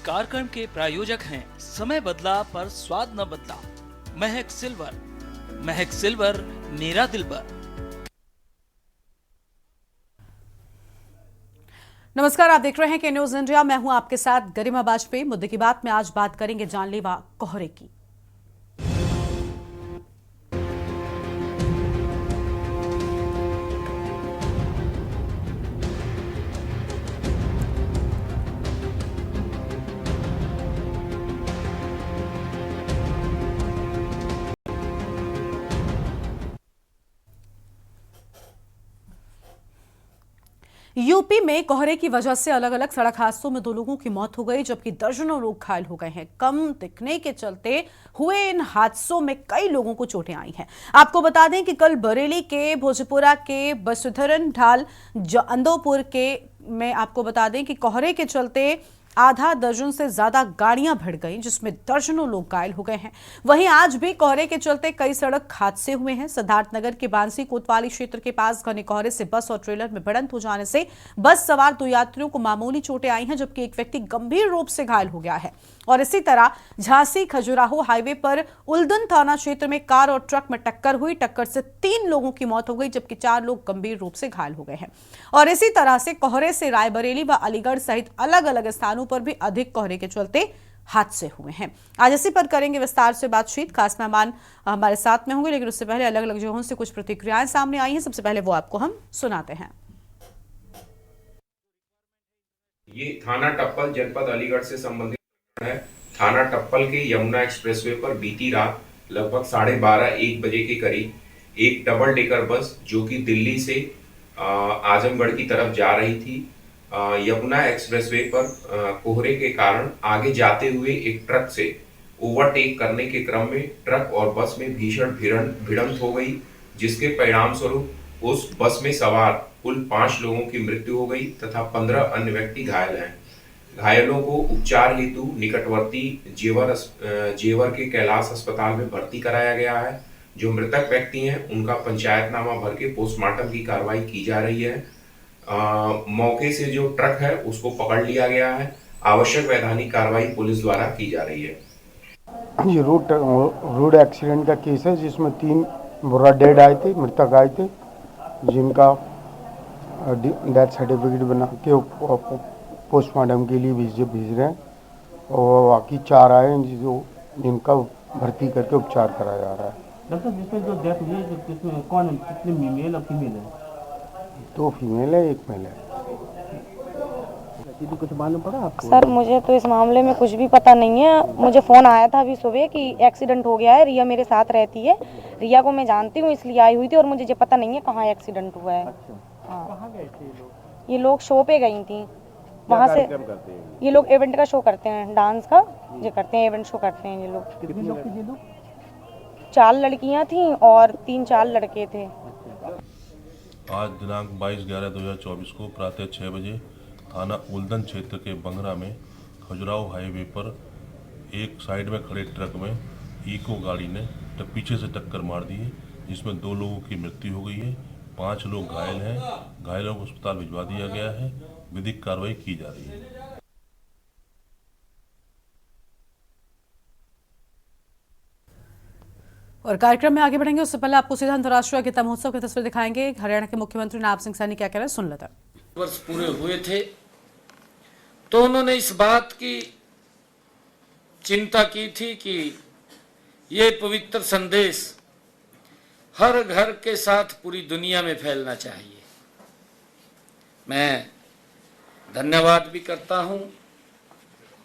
कार्यक्रम के प्रायोजक हैं समय बदला पर स्वाद न बदला, महक सिल्वर। महक सिल्वर, मेरा दिलबर। नमस्कार, आप देख रहे हैं के न्यूज इंडिया। मैं हूं आपके साथ गरिमा वाजपेयी। मुद्दे की बात में आज बात करेंगे जानलेवा कोहरे की। यूपी में कोहरे की वजह से अलग अलग सड़क हादसों में 2 लोगों की मौत हो गई, जबकि दर्जनों लोग घायल हो गए हैं। कम दिखने के चलते हुए इन हादसों में कई लोगों को चोटें आई हैं। आपको बता दें कि कल बरेली के भोजपुरा के बसुधरन ढाल अंदोपुर के में आपको बता दें कि कोहरे के चलते आधा दर्जन से ज्यादा गाड़ियां भिड़ गईं, जिसमें दर्जनों लोग घायल हो गए हैं। वहीं आज भी कोहरे के चलते कई सड़क हादसे हुए हैं। सिद्धार्थनगर के बांसी कोतवाली क्षेत्र के पास घने कोहरे से बस और ट्रेलर में भिड़ंत हो जाने से बस सवार 2 यात्रियों को मामूली चोटें आई हैं, जबकि एक व्यक्ति गंभीर रूप से घायल हो गया है। और इसी तरह झांसी खजुराहो हाईवे पर उल्दन थाना क्षेत्र में कार और ट्रक में टक्कर हुई। टक्कर से 3 लोगों की मौत हो गई, जबकि 4 लोग गंभीर रूप से घायल हो गए हैं। और इसी तरह से कोहरे से रायबरेली व अलीगढ़ सहित अलग अलग स्थानों पर भी अधिक कोहरे के चलते हादसे हुए हैं। आज इसी पर करेंगे विस्तार से बातचीत। खास मेहमान हमारे साथ में होंगे, लेकिन उससे पहले अलग अलग जगहों से कुछ प्रतिक्रियाएं सामने आई हैं। सबसे पहले वो आपको हम सुनाते हैं। ये थाना टप्पल जनपद अलीगढ़ से संबंधित है। थाना टप्पल के यमुना एक्सप्रेसवे पर बीती रात लगभग 12:30-1 बजे के करीब एक डबल डेकर बस जो कि दिल्ली से आजमगढ़ की तरफ जा रही थी, यमुना एक्सप्रेसवे पर कोहरे के कारण आगे जाते हुए एक ट्रक से ओवरटेक करने के क्रम में ट्रक और बस में भीषण भिड़ंत हो गई, जिसके परिणाम स्वरूप उस बस में सवार कुल 5 लोगों की मृत्यु हो गई तथा 15 अन्य व्यक्ति घायल हैं। घायलों को उपचार हेतु निकटवर्ती जेवर के कैलाश अस्पताल में भर्ती कराया गया है। जो मृतक व्यक्ति हैं उनका पंचायतनामा भर के पोस्टमार्टम की कार्रवाई की जा रही है। मौके से जो ट्रक है उसको पकड़ लिया गया है। आवश्यक वैधानिक कार्रवाई पुलिस द्वारा की जा रही है। ये रोड एक्सीडेंट का केस है, जिसमें 3 बुरा डेड आए थे, मृतक आए थे, जिनका डेथ सर्टिफिकेट बना के पोस्टमार्टम के लिए भेज रहे हैं। और बाकी 4 आए हैं जिनका भर्ती करके उपचार कराया जा रहा है। डॉक्टर, जिसमें जो डेथ हुई है, जिसमें कौन है, कितने मेल और फीमेल है? 2 फीमेल है, 1 मेल है। कुछ मालूम पड़ा आपको? सर, मुझे तो इस मामले में कुछ भी पता नहीं है। मुझे फ़ोन आया था अभी सुबह कि एक्सीडेंट हो गया है। रिया मेरे साथ रहती है, रिया को मैं जानती हूँ, इसलिए आई हुई थी। और मुझे पता नहीं है कहाँ एक्सीडेंट हुआ है। हाँ, कहाँ गए थे ये लोग? शो पे गई थी। वहाँ से ये लोग इवेंट का शो करते हैं, डांस का जो करते हैं, इवेंट शो करते हैं ये लोग। कितने लोग थे ये लोग? 4 लड़कियाँ थीं और 3-4 लड़के थे। आज दिनांक 22/11/2024 को प्रातः 6 बजे थाना उल्दन क्षेत्र के बंगरा में खजुराहो हाईवे पर एक साइड में खड़े ट्रक में इको गाड़ी ने पीछे से टक्कर मार दी है, जिसमें 2 लोगों की मृत्यु हो गई है। 5 लोग घायल हैं। घायलों को अस्पताल भिजवा दिया गया है। विधिक कार्रवाई की जा रही है। और कार्यक्रम में आगे बढ़ेंगे उससे पहले आपको सीधा अंतर्राष्ट्रीय गीता महोत्सव की तस्वीर दिखाएंगे। हरियाणा के मुख्यमंत्री नायब सिंह सैनी क्या कह रहे हैं, सुन लेते हैं। वर्ष पूरे हुए थे तो उन्होंने इस बात की चिंता की थी कि ये पवित्र संदेश हर घर के साथ पूरी दुनिया में फैलना चाहिए। मैं धन्यवाद भी करता हूं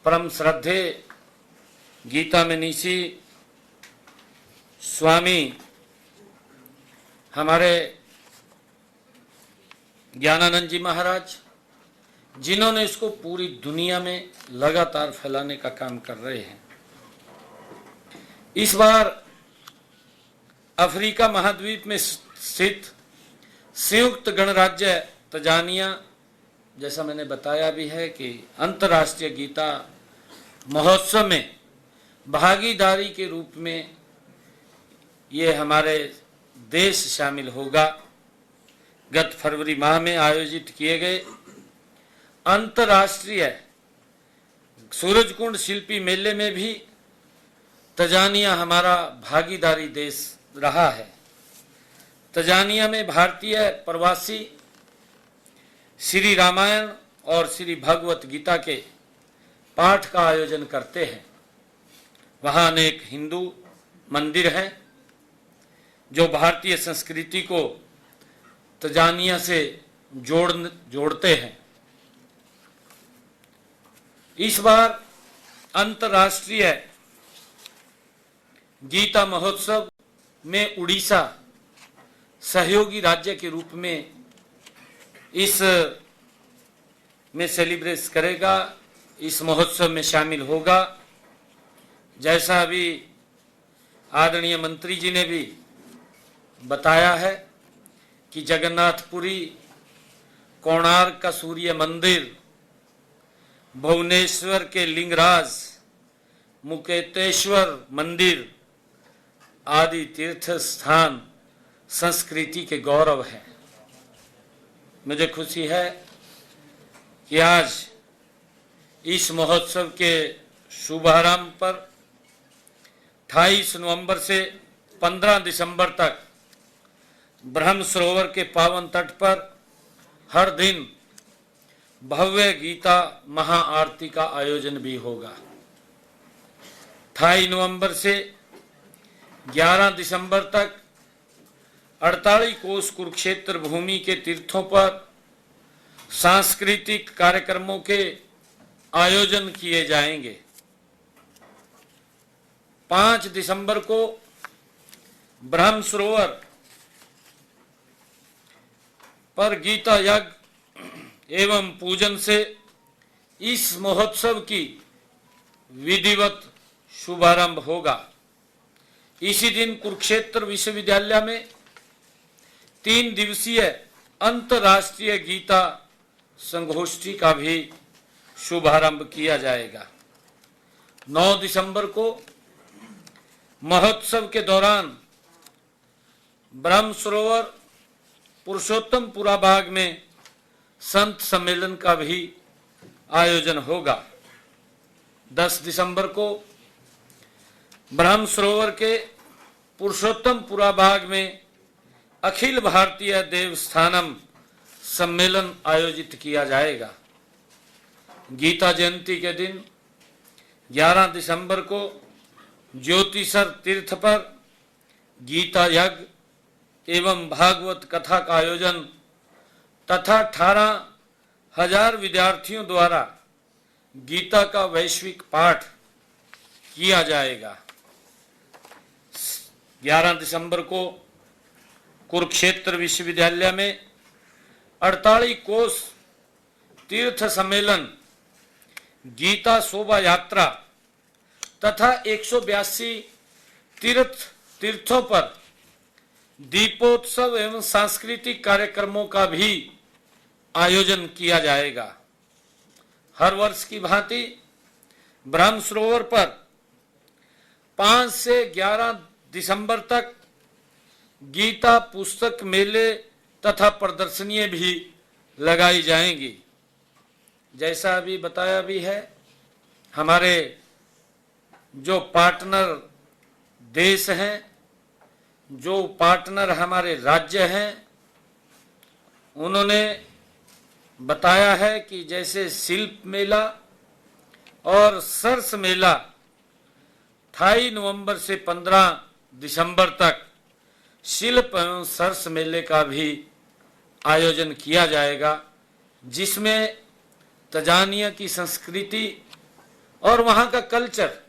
परम श्रद्धेय गीता मनीषी स्वामी हमारे ज्ञानानंद जी महाराज, जिन्होंने इसको पूरी दुनिया में लगातार फैलाने का काम कर रहे हैं। इस बार अफ्रीका महाद्वीप में स्थित संयुक्त गणराज्य तंजानिया, जैसा मैंने बताया भी है कि अंतर्राष्ट्रीय गीता महोत्सव में भागीदारी के रूप में ये हमारे देश शामिल होगा। गत फरवरी माह में आयोजित किए गए अंतर्राष्ट्रीय सूरजकुंड शिल्पी मेले में भी तंजानिया हमारा भागीदारी देश रहा है। तंजानिया में भारतीय प्रवासी श्री रामायण और श्री भगवत गीता के पाठ का आयोजन करते हैं। वहाँ अनेक हिंदू मंदिर हैं जो भारतीय संस्कृति को तंजानिया से जोड़ते हैं। इस बार अंतर्राष्ट्रीय गीता महोत्सव में उड़ीसा सहयोगी राज्य के रूप में इस में सेलिब्रेट करेगा, इस महोत्सव में शामिल होगा। जैसा अभी आदरणीय मंत्री जी ने भी बताया है कि जगन्नाथपुरी, कोणार्क का सूर्य मंदिर, भुवनेश्वर के लिंगराज, मुकेतेश्वर मंदिर आदि तीर्थ स्थान संस्कृति के गौरव है। मुझे खुशी है कि आज इस महोत्सव के शुभारंभ पर 28 नवंबर से 15 दिसंबर तक ब्रह्म सरोवर के पावन तट पर हर दिन भव्य गीता महाआरती का आयोजन भी होगा। 28 नवंबर से 11 दिसंबर तक 48 कोस कुरुक्षेत्र भूमि के तीर्थों पर सांस्कृतिक कार्यक्रमों के आयोजन किए जाएंगे। 5 दिसंबर को ब्रह्म सरोवर पर गीता यज्ञ एवं पूजन से इस महोत्सव की विधिवत शुभारंभ होगा। इसी दिन कुरुक्षेत्र विश्वविद्यालय में 3 दिवसीय अंतर्राष्ट्रीय गीता संगोष्ठी का भी शुभारंभ किया जाएगा। 9 दिसंबर को महोत्सव के दौरान ब्रह्म सरोवर पुरुषोत्तमपुरा बाग में संत सम्मेलन का भी आयोजन होगा। 10 दिसंबर को ब्रह्म सरोवर के पुरुषोत्तमपुरा बाग में अखिल भारतीय देवस्थानम सम्मेलन आयोजित किया जाएगा। गीता जयंती के दिन 11 दिसंबर को ज्योतिसर तीर्थ पर गीता यज्ञ एवं भागवत कथा का आयोजन तथा 18,000 विद्यार्थियों द्वारा गीता का वैश्विक पाठ किया जाएगा। 11 दिसंबर को कुरुक्षेत्र विश्वविद्यालय में 48 कोस तीर्थ सम्मेलन, गीता शोभा यात्रा तथा 182 तीर्थों पर दीपोत्सव एवं सांस्कृतिक कार्यक्रमों का भी आयोजन किया जाएगा। हर वर्ष की भांति ब्रह्म सरोवर पर 5 से 11 दिसंबर तक गीता पुस्तक मेले तथा प्रदर्शनियां भी लगाई जाएंगी। जैसा अभी बताया भी है, हमारे जो पार्टनर देश हैं, जो पार्टनर हमारे राज्य हैं, उन्होंने बताया है कि जैसे शिल्प मेला और सरस मेला 28 नवंबर से 15 दिसंबर तक शिल्प एवं सरस मेले का भी आयोजन किया जाएगा, जिसमें तंजानिया की संस्कृति और वहाँ का कल्चर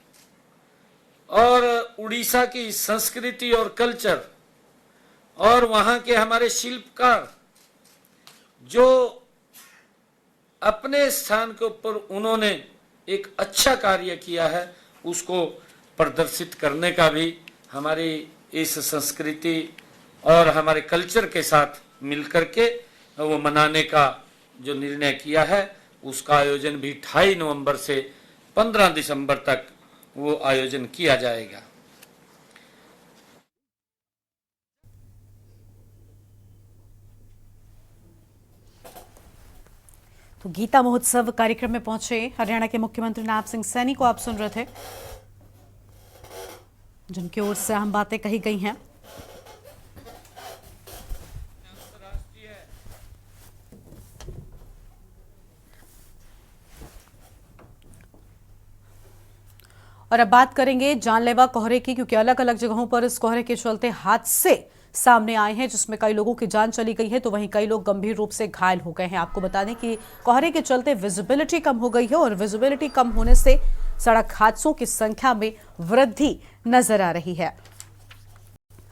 और उड़ीसा की संस्कृति और कल्चर और वहाँ के हमारे शिल्पकार जो अपने स्थान के ऊपर उन्होंने एक अच्छा कार्य किया है, उसको प्रदर्शित करने का भी हमारी इस संस्कृति और हमारे कल्चर के साथ मिलकर के वो मनाने का जो निर्णय किया है, उसका आयोजन भी 28 नवंबर से 15 दिसंबर तक वो आयोजन किया जाएगा। तो गीता महोत्सव कार्यक्रम में पहुंचे हरियाणा के मुख्यमंत्री नायब सिंह सैनी को आप सुन रहे थे, जिनकी ओर से अहम बातें कही गई हैं। और अब बात करेंगे जानलेवा कोहरे की, क्योंकि अलग अलग जगहों पर इस कोहरे के चलते हादसे सामने आए हैं, जिसमें कई लोगों की जान चली गई है तो वहीं कई लोग गंभीर रूप से घायल हो गए हैं। आपको बता दें कि कोहरे के चलते विजिबिलिटी कम हो गई है और विजिबिलिटी कम होने से सड़क हादसों की संख्या में वृद्धि नजर आ रही है।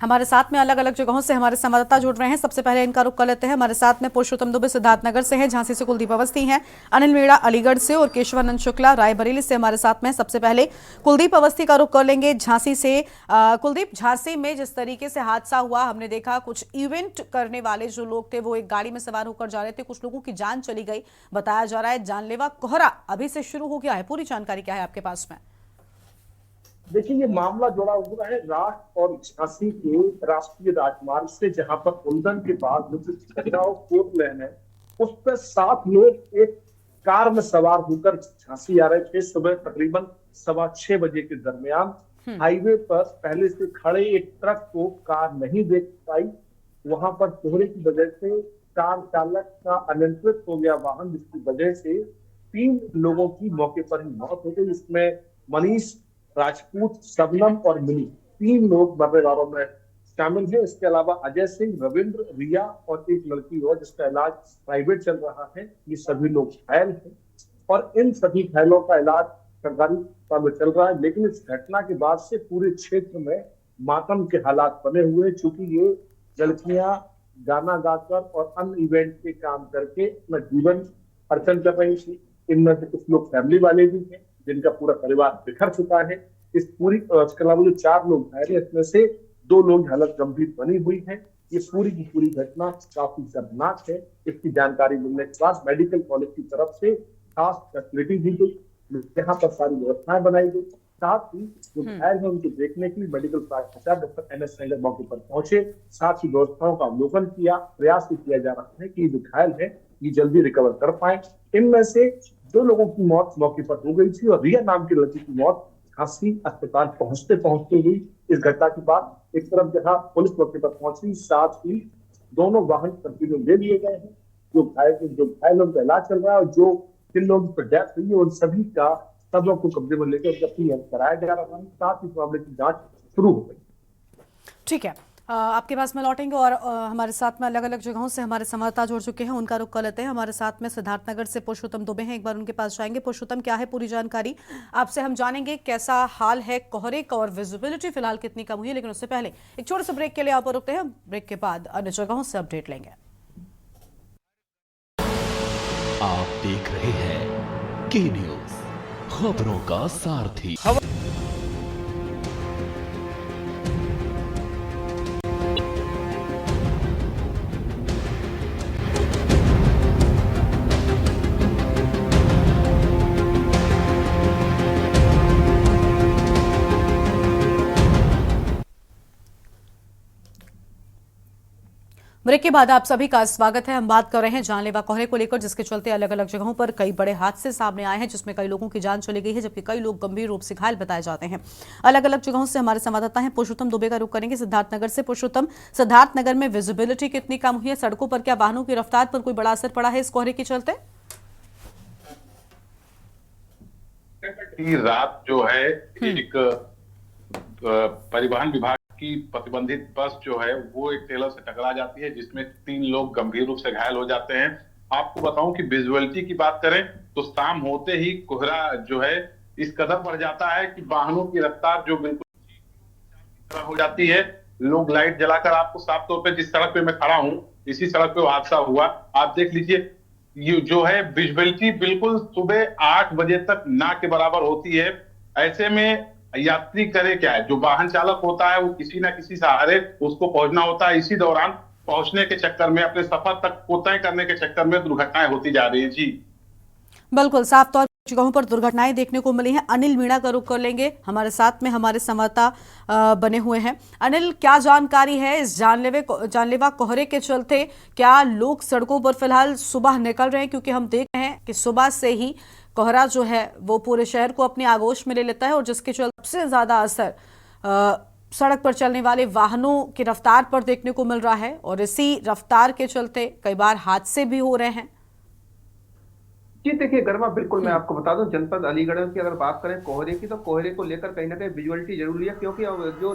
हमारे साथ में अलग अलग जगहों से हमारे संवाददाता जुड़ रहे हैं। सबसे पहले इनका रुख कर लेते हैं। हमारे साथ में पुरुषोत्तम दुबे सिद्धार्थनगर से हैं, झांसी से कुलदीप अवस्थी हैं, अनिल मीणा अलीगढ़ से और केशवानंद शुक्ला रायबरेली से हमारे साथ में। सबसे पहले कुलदीप अवस्थी का रुख कर लेंगे झांसी से। कुलदीप, झांसी में जिस तरीके से हादसा हुआ, हमने देखा कुछ इवेंट करने वाले जो लोग थे वो एक गाड़ी में सवार होकर जा रहे थे, कुछ लोगों की जान चली गई। बताया जा रहा है जानलेवा कोहरा अभी से शुरू हो गया है, पूरी जानकारी क्या है आपके पास में? देखिए, ये मामला जुड़ा हुआ है राष्ट्र और झांसी के राष्ट्रीय राजमार्ग से, जहां पर उल्दन के बाद जो खजुराहो फोर्थ लेन है उस पर 7 लोग एक कार में सवार होकर झांसी आ रहे थे। सुबह तकरीबन 6:15 बजे के दरमियान हाईवे पर पहले से खड़े एक ट्रक को कार नहीं देख पाई। वहां पर कोहरे की वजह से कार चालक का अनियंत्रित हो गया वाहन, जिसकी वजह से 3 लोगों की मौके पर ही मौत हो गई। इसमें मनीष, राजपूत, शबनम और मिनी 3 लोग मरने वालों में शामिल हैं। इसके अलावा अजय सिंह, रविंद्र, रिया और एक लड़की और जिसका इलाज प्राइवेट चल रहा है। ये सभी लोग घायल हैं और इन सभी घायलों का इलाज सरकारी अस्पताल में चल रहा है। लेकिन इस घटना के बाद से पूरे क्षेत्र में मातम के हालात बने हुए, चूंकि ये लड़कियां गाना गाकर और अन्य इवेंट के काम करके अपना जीवन अर्जन कर रही थी। इनमें से कुछ लोग फैमिली वाले भी हैं जिनका पूरा परिवार बिखर चुका है। इस पूरी इसके अलावा जो 4 लोग घायल हैं, इसमें से 2 लोग की हालत गंभीर बनी हुई है। ये पूरी की पूरी घटना काफी दर्दनाक है। इसकी जानकारी मिलने के बाद मेडिकल कॉलेज की तरफ से खास फैसिलिटी दी गई, यहाँ पर सारी व्यवस्थाएं बनाई गई। साथ ही जो घायल है उनको देखने के लिए मेडिकल प्राचार्य डॉक्टर NS सेंगर मौके पर पहुंचे, साथ ही व्यवस्थाओं का अवलोकन किया। प्रयास किया जा रहा है कि जो घायल है ये जल्दी रिकवर कर पाए। इनमें से 2 लोगों की मौत मौके पर हो गई थी और रिया नाम की लड़की की मौत झांसी अस्पताल पहुंचते पहुंचते हुई। इस घटना के बाद एक तरफ जहां पुलिस मौके पर पहुंची, साथ ही दोनों वाहन कब्जे में ले लिए गए हैं। जो घायल उनका इलाज चल रहा है और जो 3 लोगों की डेथ हुई है उन सभी का सब लोग को कब्जे में लेकर अपनी कराया जा रहा है। साथ ही मामले की जांच शुरू हो गई। ठीक है, आपके पास में लौटेंगे और हमारे साथ में अलग अलग जगहों से हमारे संवाददाता जुड़ चुके हैं, उनका रुख कर लेते हैं। हमारे साथ में सिद्धार्थनगर से पुरुषोत्तम दुबे हैं, एक बार उनके पास जाएंगे। पुरुषोत्तम, क्या है पूरी जानकारी आपसे? हम जानेंगे कैसा हाल है कोहरे का और विजिबिलिटी फिलहाल कितनी कम हुई है, लेकिन उससे पहले एक छोटे से ब्रेक के लिए आप रुकते हैं। ब्रेक के बाद अन्य जगहों से अपडेट लेंगे। आप देख रहे हैं के न्यूज, खबरों का सारथी। ब्रेक के बाद आप सभी का स्वागत है। हम बात कर रहे हैं जानलेवा कोहरे को लेकर, जिसके चलते अलग अलग जगहों पर कई बड़े हादसे सामने आए हैं, जिसमें कई लोगों की जान चली गई है, जबकि कई लोग गंभीर रूप से घायल बताए जाते हैं। अलग अलग जगहों से हमारे संवाददाता हैं। पुरुषोत्तम दुबे का रुख करेंगे सिद्धार्थनगर से। पुरुषोत्तम, सिद्धार्थनगर में विजिबिलिटी कितनी कम हुई है? सड़कों पर क्या वाहनों की रफ्तार पर कोई बड़ा असर पड़ा है इस कोहरे के चलते? रात जो है एक परिवहन विभाग की प्रतिबंधित बस जो है वो एक ट्रेलर से टकरा जाती है, जिसमें 3 लोग गंभीर रूप से घायल हो जाते हैं। आपको बताऊं कि विजुअलिटी की बात करें तो शाम होते ही कोहरा जो है इस कदर बढ़ जाता है कि वाहनों की रफ्तार जो बिल्कुल हो जाती है। लोग लाइट जलाकर, आपको साफ तौर पे जिस सड़क पे मैं खड़ा हूं इसी सड़क पे हादसा हुआ, आप देख लीजिए। ये जो है विजुअलिटी बिल्कुल सुबह 8 बजे तक ना के बराबर होती है। ऐसे में यात्री करे क्या है, जो वाहन चालक होता है वो किसी ना किसी सहारे उसको पहुंचना होता है। इसी दौरान पहुंचने के चक्कर में, अपने सफर तक को तय करने के चक्कर में दुर्घटनाएं होती जा रही है। जी बिल्कुल, साफ तौर जगहों पर दुर्घटनाएं देखने को मिली हैं। अनिल मीणा का रुख कर लेंगे, हमारे साथ में हमारे संवाददाता बने हुए हैं। अनिल, क्या जानकारी है इस जानलेवा कोहरे के चलते? क्या लोग सड़कों पर फिलहाल सुबह निकल रहे हैं? क्योंकि हम देख रहे हैं कि सुबह से ही कोहरा जो है वो पूरे शहर को अपनी आगोश में ले लेता है और जिसके चलते सबसे ज्यादा असर सड़क पर चलने वाले वाहनों की रफ्तार पर देखने को मिल रहा है और इसी रफ्तार के चलते कई बार हादसे भी हो रहे हैं। जी देखिए गर्मा, बिल्कुल मैं आपको बता दूं, जनपद अलीगढ़ की अगर बात करें कोहरे की, तो कोहरे को लेकर कहीं ना कहीं विजुअलिटी जरूरी है, क्योंकि अब जो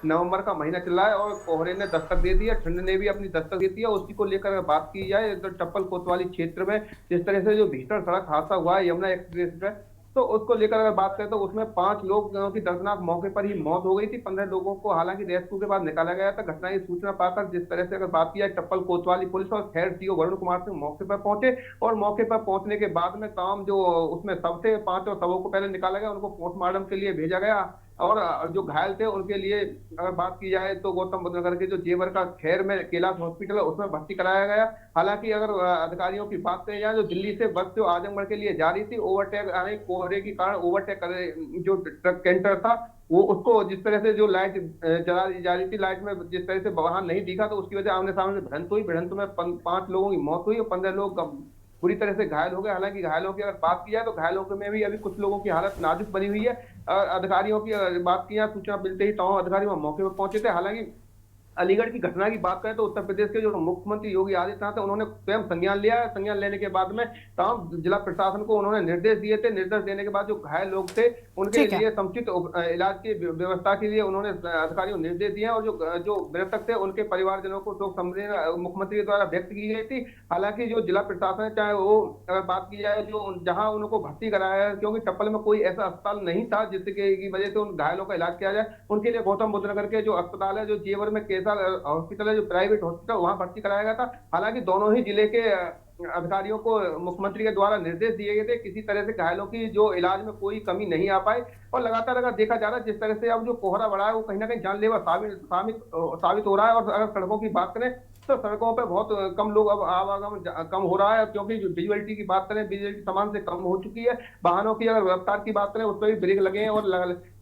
नवंबर का महीना चल रहा है और कोहरे ने दस्तक दे दी है, ठंड ने भी अपनी दस्तक दे दी है। उसी को लेकर अगर बात की जाए तो टप्पल कोतवाली क्षेत्र में जिस तरह से जो भीषण सड़क हादसा हुआ है यमुना एक्सप्रेस पे, तो उसको लेकर अगर बात करें तो उसमें 5 लोगों की दर्दनाक मौके पर ही मौत हो गई थी। 15 लोगों को हालांकि रेस्क्यू के बाद निकाला गया था। घटना की सूचना पाकर जिस तरह से अगर बात की जाए टप्पल कोतवाली पुलिस और खैर सीओ वरुण कुमार सिंह मौके पर पहुंचे और मौके पर पहुंचने के बाद में तमाम जो उसमें सब थे 5 और सबों को पहले निकाला गया, उनको पोस्टमार्टम के लिए भेजा गया और जो घायल थे उनके लिए अगर बात की जाए तो गौतम बुद्ध नगर के जो जेवर का खैर में कैलाश हॉस्पिटल है उसमें भर्ती कराया गया। हालांकि अगर अधिकारियों की बात करें जाए, जो दिल्ली से बस जो आजमगढ़ के लिए जा रही थी, ओवरटेक यानी कोहरे के कारण ओवरटेक करे जो ट्रक कैंटर था वो उसको जिस तरह से जो लाइट जला जा रही थी, लाइट में जिस तरह से वाहन नहीं दिखा तो उसकी वजह आमने सामने भिड़ंत हुई। भिड़ंत में 5 लोगों की मौत हुई और 15 लोग पूरी तरह से घायल हो गए। हालांकि घायलों की अगर बात की जाए तो घायलों में भी अभी कुछ लोगों की हालत नाजुक बनी हुई है। अधिकारियों की बात की जाए, सूचना मिलते ही तमाम अधिकारी वहां मौके पर पहुंचे थे। हालांकि अलीगढ़ की घटना की बात करें तो उत्तर प्रदेश के जो मुख्यमंत्री योगी आदित्यनाथ उन्होंने स्वयं संज्ञान लिया है। संज्ञान लेने के बाद में तमाम जिला प्रशासन को उन्होंने निर्देश दिए थे। निर्देश देने के बाद जो घायल लोग थे उनके लिए समुचित इलाज की व्यवस्था के लिए उन्होंने अधिकारियों को निर्देश दिए और जो मृतक थे उनके परिवारजनों को शोक संवेदना मुख्यमंत्री द्वारा व्यक्त की गई थी। हालांकि जो जिला प्रशासन है, चाहे वो अगर बात की जाए जो जहां उनको भर्ती कराया है, क्योंकि टप्पल में कोई ऐसा अस्पताल नहीं था जिसकी वजह से उन घायलों का इलाज किया जाए, उनके लिए गौतम बुद्ध नगर के जो अस्पताल है, जो जेवर में हॉस्पिटल है, जो प्राइवेट हॉस्पिटल, वहां भर्ती कराया गया था। हालांकि दोनों ही जिले के अधिकारियों को मुख्यमंत्री के द्वारा निर्देश दिए गए थे, किसी तरह से घायलों की जो इलाज में कोई कमी नहीं आ पाए। और लगातार अगर देखा जा रहा है जिस तरह से अब जो कोहरा बढ़ा है वो कहीं ना कहीं जानलेवा साबित हो रहा है। और अगर सड़कों की बात करें तो सड़कों पे बहुत कम लोग अब आवागमन कम हो रहा है, क्योंकि जो विजुअलिटी की बात करें, विजुअलिटी सामान से कम हो चुकी है। वाहनों की अगर रफ्तार की बात करें उस पर भी ब्रेक लगे हैं और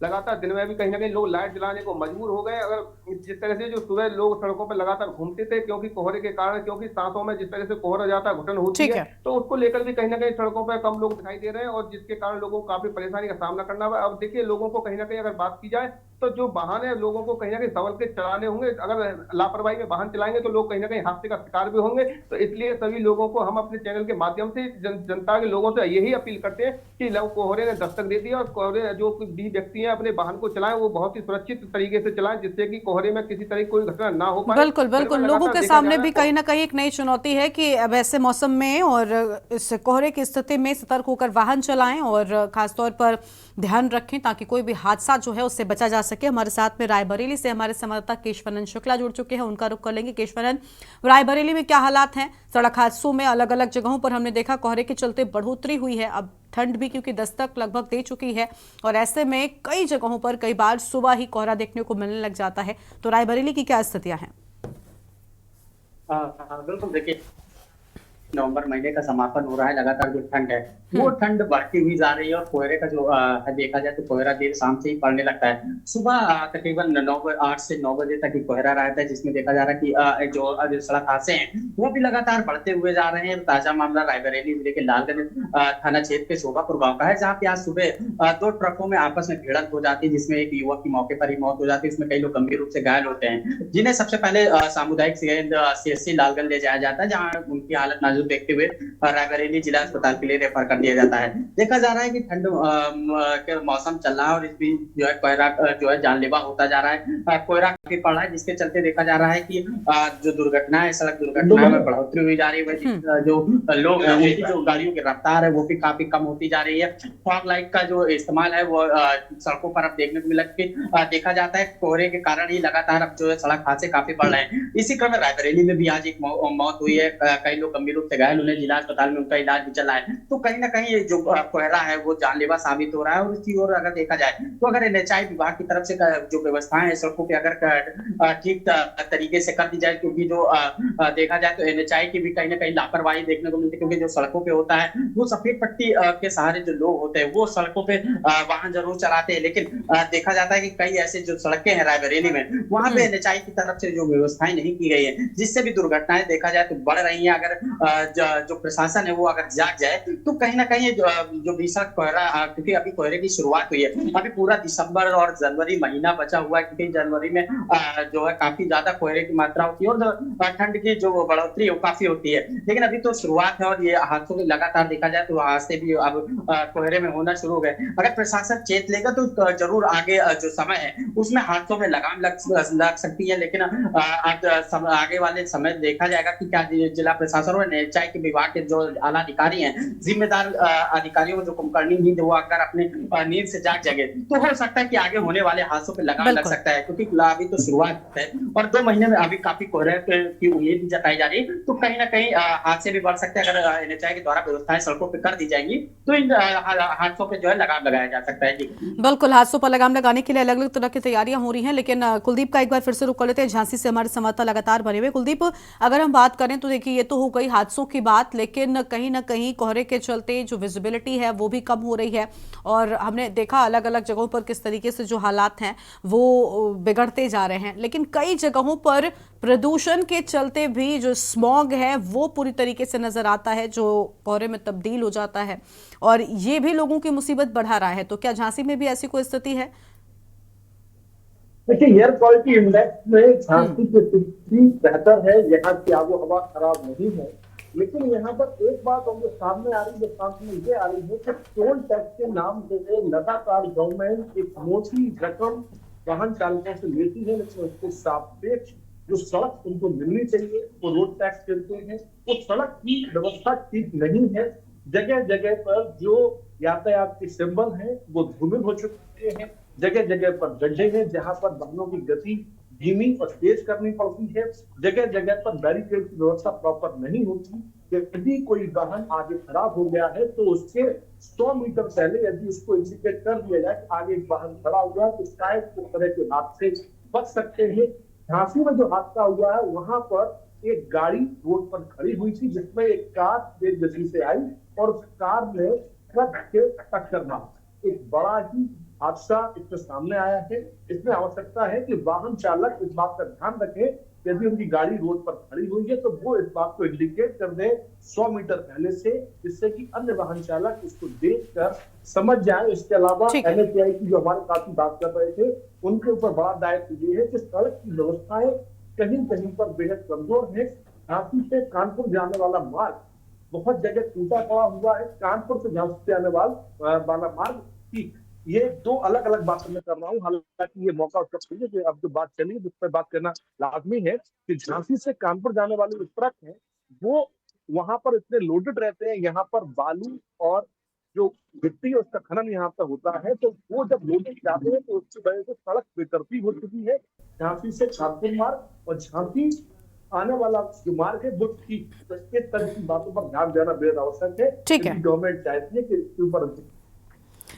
लगातार दिन में भी कहीं ना कहीं लोग लाइट जलाने को मजबूर हो गए। अगर जिस तरह से जो सुबह लोग सड़कों पर लगातार घूमते थे क्योंकि कोहरे के कारण, क्योंकि सांसों में जिस तरह से कोहरा जाता है, घुटन होती है, तो उसको लेकर भी कहीं ना कहीं सड़कों पर कम लोग दिखाई दे रहे हैं और जिसके कारण लोगों को काफी परेशानी का सामना करना हुआ। अब देखिए लोगों को कहीं ना कहीं अगर बात की जाए तो जो वाहन है लोगों को कहीं ना कहीं संभल के चलाने होंगे। अगर लापरवाही में वाहन चलाएंगे तो लोग कहीं ना कहीं हादसे का शिकार भी होंगे। तो इसलिए सभी लोगों को हम अपने चैनल के माध्यम से जनता के लोगों से यही अपील करते हैं कि कोहरे ने दस्तक दे दिया और कोहरे जो भी व्यक्ति हैं अपने वाहन को चलाएं वो बहुत ही सुरक्षित तरीके से चलाएं, जिससे कि कोहरे में किसी तरह की कोई घटना ना हो पाए। बिल्कुल बिल्कुल, लोगों के सामने भी कहीं ना कहीं एक नई चुनौती है कि अब ऐसे मौसम में और इस कोहरे की स्थिति में सतर्क होकर वाहन चलाएं और खासतौर पर ध्यान रखें ताकि कोई भी हादसा जो है उससे बचा जा सके। हमारे साथ में रायबरेली से हमारे संवाददाता केशवानंद शुक्ला जुड़ चुके हैं, उनका रुख कर लेंगे। केशवानंद, रायबरेली में क्या हालात हैं? सड़क हादसों में अलग अलग जगहों पर हमने देखा कोहरे के चलते बढ़ोतरी हुई है, अब ठंड भी क्योंकि दस्तक लगभग दे चुकी है और ऐसे में कई जगहों पर कई बार सुबह ही कोहरा देखने को मिलने लग जाता है। तो रायबरेली की क्या स्थितियां हैं? बिल्कुल, देखिए नवंबर महीने का समापन हो रहा है, लगातार जो ठंड है वो ठंड बढ़ती हुई जा रही है और कोहरे का जो देखा जाए तो कोहरा देर शाम से ही पड़ने लगता है। सुबह तकरीबन 8 से 9 बजे तक ही कोहरा रहता है, जिसमें देखा जा रहा है कि जो सड़क हादसे हैं वो भी लगातार बढ़ते हुए जा रहे हैं। ताजा मामला रायबरेली जिले के लालगंज थाना क्षेत्र के शोभापुर गाँव का है, जहाँ पे आज सुबह 2 ट्रकों में आपस में भिड़ंत हो जाती है, जिसमें एक युवक की मौके पर ही मौत हो जाती है। इसमें कई लोग गंभीर रूप से घायल होते हैं, जिन्हें सबसे पहले सामुदायिक CHC लालगंज ले जाया जाता है, जहाँ उनकी हालत नाजुक देखते हुए रायबरेली जिला अस्पताल के लिए रेफर कर दिया जाता है। देखा जा रहा है कि ठंड के मौसम चल रहा है और इस बीच जो है कोहरा जो है जानलेवा होता जा रहा है। कोहरा काफी पड़ रहा है, जिसके चलते देखा जा रहा है कि जो दुर्घटना है, सड़क दुर्घटना में बढ़ोतरी हुई जा रही है। जो लोग उनकी जो गाड़ियों की रफ्तार है वो भी काफी कम होती जा रही है। फॉग लाइट का जो इस्तेमाल है वो सड़कों पर अब देखने को मिला कि देखा जाता है कोहरे के कारण ही लगातार अब जो है सड़क हादसे काफी बढ़ रहे हैं। इसी क्रम में रायबरेली में भी आज एक मौत हुई है, कई लोग गंभीर रूप से घायल, उन्हें जिला अस्पताल में उनका इलाज भी चल रहा है। तो कहीं ना कहीं ये जो कोहरा है वो जानलेवा साबित हो रहा है। और इसकी ओर अगर देखा जाए तो अगर NHAI विभाग की तरफ से जो व्यवस्थाएं है सड़कों पे अगर ठीक तरीके से कर दी जाए, क्योंकि जो देखा जाए तो NHAI की भी कहीं ना कहीं लापरवाही देखने को मिलती है, क्योंकि जो सड़कों पे होता है वो सफेद पट्टी के सहारे जो लोग होते हैं वो सड़कों पे वाहन जरूर चलाते हैं, लेकिन देखा जाता है कि कई ऐसे जो सड़कें हैं रायबरेली में, वहां पे NHAI की तरफ से जो व्यवस्थाएं नहीं की गई है, जिससे भी दुर्घटनाएं देखा जाए तो बढ़ रही हैं। अगर जो प्रशासन है वो अगर जाग जाए तो कहीं ना कहीं जो भीषण कोहरा, क्योंकि अभी कोहरे की शुरुआत हुई है, अभी पूरा दिसंबर और जनवरी महीना बचा हुआ है, क्योंकि जनवरी में जो है काफी ज्यादा कोहरे की मात्रा होती है और ठंड की जो बढ़ोतरी है वो काफी होती है। लेकिन अभी तो शुरुआत है और ये हादसों में लगातार देखा जाए तो हादसे भी अब कोहरे में होना शुरू हो गए। अगर प्रशासन चेत लेगा तो जरूर आगे जो समय है उसमें हादसों में लगाम लग सकती है। लेकिन आगे वाले समय देखा जाएगा कि क्या जिला प्रशासन और NHAI के विभाग के जो आला अधिकारी हैं, जिम्मेदार अधिकारियों को जो कुंभकर्णी नींद वो अगर अपने नींद से जाग जाएंगे तो हो सकता है कि आगे होने वाले हादसों पे लगाम लग सकता है, क्योंकि अभी तो शुरुआत है और 2 महीने में अभी काफी कोहरे की उम्मीद भी जताई जा रही है। तो कहीं ना कहीं हादसे भी बढ़ सकते हैं। अगर NHAI के द्वारा व्यवस्थाएं सड़कों पे कर दी जाएंगी तो इन हादसों पे जो है लगाम लगाया जा सकता है। जी बिल्कुल, हादसों पर लगाम लगाने के लिए अलग अलग तरह की तैयारियां हो रही हैं। लेकिन कुलदीप का एक बार फिर से रुक कर लेते हैं। झांसी से हमारे संवाददाता लगातार बने हुए। कुलदीप, अगर हम बात करें तो देखिए ये तो हो गई हादसों की बात, लेकिन कहीं ना कहीं कोहरे के चलते जो विजिबिलिटी है वो भी कम हो रही है और हमने देखा अलग अलग जगहों पर किस तरीके से जो हालात हैं वो बिगड़ते जा रहे हैं। लेकिन कई जगहों पर प्रदूषण के चलते भी जो स्मॉग है वो पूरी तरीके से नजर आता है, जो कोहरे में तब्दील हो जाता है और ये भी लोगों की मुसीबत बढ़ा रहा है। तो क्या झांसी में भी ऐसी कोई स्थिति है? देखिए, एयर क्वालिटी इंडेक्स में झांसी की स्थिति बेहतर है, यहाँ की आबो हवा खराब नहीं है। लेकिन यहाँ पर एक बात जो सामने आ रही है, जो सामने ये आ रही है कि टोल टैक्स के नाम से लगातार गवर्नमेंट एक मोटी रकम वाहन चालकों से लेती है, लेकिन उसके सापेक्ष जो सड़क उनको मिलनी चाहिए वो रोड टैक्स देते हैं। वो सड़क की व्यवस्था ठीक नहीं है। जगह जगह पर जो यातायात के सिंबल हैं वो धूमिल हो चुके हैं। जगह जगह पर गड्ढे हैं जहां पर वाहनों की गति धीमी और तेज करनी पड़ती है। जगह जगह पर बैरिकेड की व्यवस्था प्रॉपर नहीं होती। यदि कोई वाहन आगे खराब हो गया है तो उसके 100 मीटर पहले यदि उसको इंडिकेट कर दिया जाए कि आगे एक वाहन खड़ा हुआ है तो शायद उस तरह के हादसे बच सकते हैं। झांसी में जो हादसा हुआ है वहां पर एक गाड़ी रोड पर खड़ी हुई थी जिसमें एक कार तेज गति से आई और उस कार ने ट्रक से टक्कर मारी। एक बड़ा ही हादसा इसमें सामने आया है। इसमें आवश्यकता है कि वाहन चालक इस बात का ध्यान रखे, यदि उनकी गाड़ी रोड पर खड़ी हुई है तो वो इस बात को इंडिकेट कर दे 100 मीटर पहले से, जिससे कि अन्य वाहन चालक इसको देखकर समझ जाए। इसके अलावा NHAI की जो हमारे साथी बात कर रहे थे उनके ऊपर बड़ा दायित्व ये है कि सड़क की व्यवस्थाएं कहीं कहीं पर बेहद कमजोर है। झांसी से कानपुर जाने वाला मार्ग बहुत जगह टूटा पड़ा हुआ है। कानपुर से झांसी से आने वाला मार्ग की ये 2 अलग अलग बातें मैं कर रहा हूँ। हालांकि ये मौका उसका चाहिए कि अब जो बात चली जिस पर बात करना लाजमी है कि झांसी से कानपुर जाने वाले जो ट्रक हैं वो वहां पर इतने लोडेड रहते हैं, यहाँ पर बालू और जो मिट्टी है उसका खनन यहाँ पर होता है, तो वो जब लोडेड जाते हैं तो उसकी वजह से सड़क बेतरतीब हो चुकी है। झांसी से कानपुर मार्ग और झांसी आने वाला जो मार्ग है वो ठीक, इस तरह की बातों पर ध्यान देना बेहद आवश्यक है। ठीक है, गवर्नमेंट चाहती है कि इसके ऊपर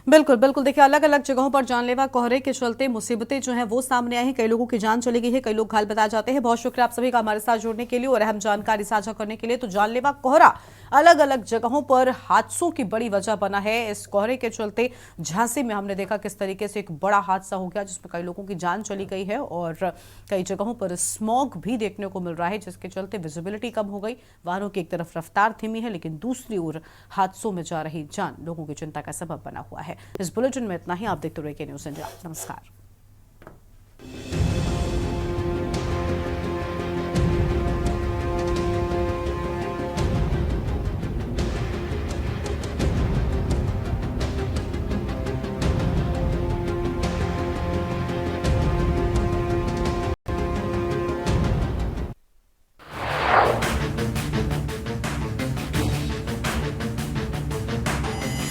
बिल्कुल बिल्कुल। देखिए अलग अलग जगहों पर जानलेवा कोहरे के चलते मुसीबतें जो हैं वो सामने आई हैं। कई लोगों की जान चली गई है, कई लोग घायल बताए जाते हैं। बहुत शुक्रिया आप सभी का हमारे साथ जुड़ने के लिए और अहम जानकारी साझा करने के लिए। तो जानलेवा कोहरा अलग अलग जगहों पर हादसों की बड़ी वजह बना है। इस कोहरे के चलते झांसी में हमने देखा किस तरीके से एक बड़ा हादसा हो गया जिसमें कई लोगों की जान चली गई है और कई जगहों पर स्मॉग भी देखने को मिल रहा है जिसके चलते विजिबिलिटी कम हो गई। वाहनों की एक तरफ रफ्तार धीमी है लेकिन दूसरी ओर हादसों में जा रही जान लोगों की चिंता का सबब बना हुआ है। इस बुलेटिन में इतना ही। आप देखते रहिए के न्यूज़ इंडिया। नमस्कार।